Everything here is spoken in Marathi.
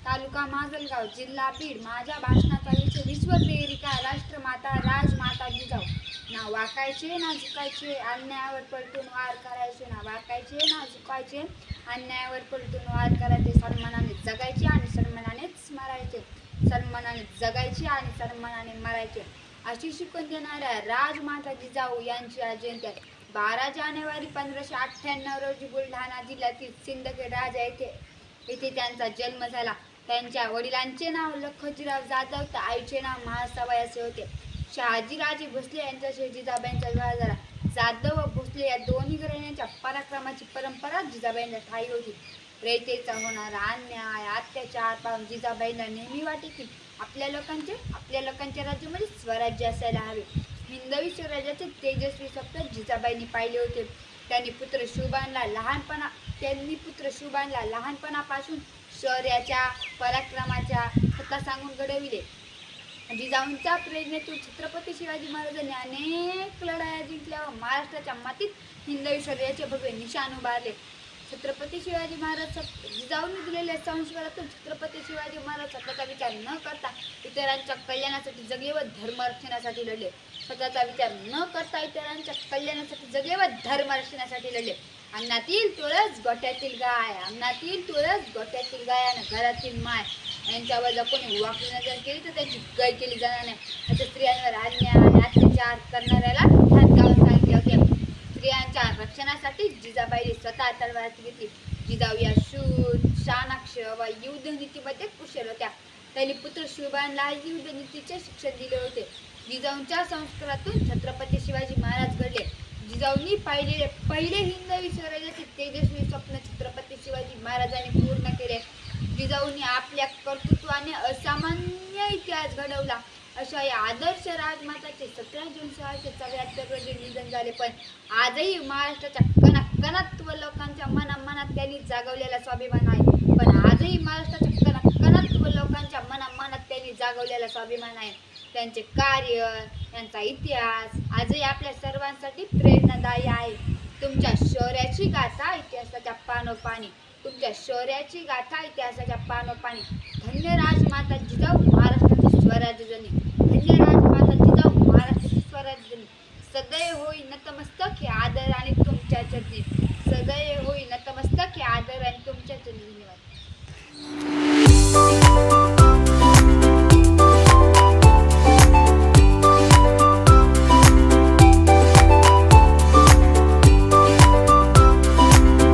तालुका माजलगाव, जिल्हा बीड. माझ्या भाषणाचा विषय विश्वप्रेरिका राष्ट्रमाता राजमाता जिजाऊ. ना वाकायचे ना झुकायचे, अन्यायावर पलटून वार करायचे. ना वाकायचे ना झुकायचे, अन्यायावर पलटून वार करायचे. सन्मानाने जगायचे आणि सन्मानानेच मरायचे. सन्मानाने जगायचे आणि सन्मानाने मरायचे अशी शिकवण देणाऱ्या राजमाता जिजाऊ यांची आज जयंती आहे. 12 जानेवारी 1598 रोजी बुलढाणा जिल्ह्यातील सिंदखेड राजा येथे त्यांचा जन्म झाला. त्यांच्या वडिलांचे नाव लखोजीराव जाधव तर आईचे नाव महासबाई असे होते. शहाजीराजे भोसले यांच्याशी जिजाबाईंचा विवाह झाला. जाधव व भोसले या दोन्ही घराण्यांच्या पराक्रमाची परंपरा जिजाबाईंना ठाई होती. रयतेचा होणारा अन्याय अत्याचार पाहून जिजाबाईंना नेहमी वाटे की आपल्या लोकांच्या राज्यामध्ये स्वराज्य असायला हवे. हिंदवी स्वराज्याचे तेजस्वी स्वप्न जिजाबाईंनी पाहिले होते. त्यांनी पुत्र शुभानला लहानपणापासून शौर्याच्या पराक्रमाच्या कथा सांगून घडविले. जिजाऊंच्या प्रेरणेतून छत्रपती शिवाजी महाराजांनी अनेक लढाया जिंकल्या व महाराष्ट्राच्या मातीत हिंदवी शौर्याचे भव्य निशाण उभारले. छत्रपती शिवाजी महाराज जिजाऊंनी दिलेल्या संस्कारातून छत्रपती शिवाजी महाराज स्वतःचा विचार न करता इतरांच्या कल्याणासाठी जगले व धर्मरक्षणासाठी लढले. स्वतःचा विचार न करता इतरांच्या कल्याणासाठी जगले व धर्मरक्षणासाठी लढले. अंगणातील तुळस गोठ्यातील गाय, अंगणातील तुळस गोठ्यातील गाय आणि घरातील माय यांच्यावर जर कोणी वाकडी नजर केली तर त्याची गाय केली जाणार नाही असे स्त्रियांवर अन्याय अत्याचार करणाऱ्याला ठणकावून सांगितले होते. स्त्रियांच्या रक्षणासाठी जिजाबाईंनी स्वतः तलवार घेतली. जिजाऊ या शूर शानाक्ष व युद्धनीतीमध्ये कुशल होत्या. त्यांनी पुत्र शुभानला युद्धनीतीचे शिक्षण दिले होते. जिजाऊंच्या संस्कारातून छत्रपती शिवाजी महाराज घडले. जिजाऊंनी पाहिलेले पहिले हिंदवी स्वराज्याचे तेजस्वी स्वप्न छत्रपती शिवाजी महाराजांनी पूर्ण केले. जिजाऊंनी आपल्या कर्तृत्वाने असामान्य इतिहास घडवला. अशा या आदर्श राजमाताचे 17 जून 1674 रोजी निधन झाले. पण आजही महाराष्ट्राच्या कणाकणात व लोकांच्या मनात त्यांनी जागवलेला स्वाभिमान आहे. त्यांनी जागवलेला स्वाभिमान आहे. त्यांचे कार्य, त्यांचा इतिहास आजही आपल्या सर्वांसाठी प्रेरणादायी आहे. तुमच्या शौर्याची गाथा इतिहासाच्या पानोपानी. धन्य राजमाता जिजाऊ.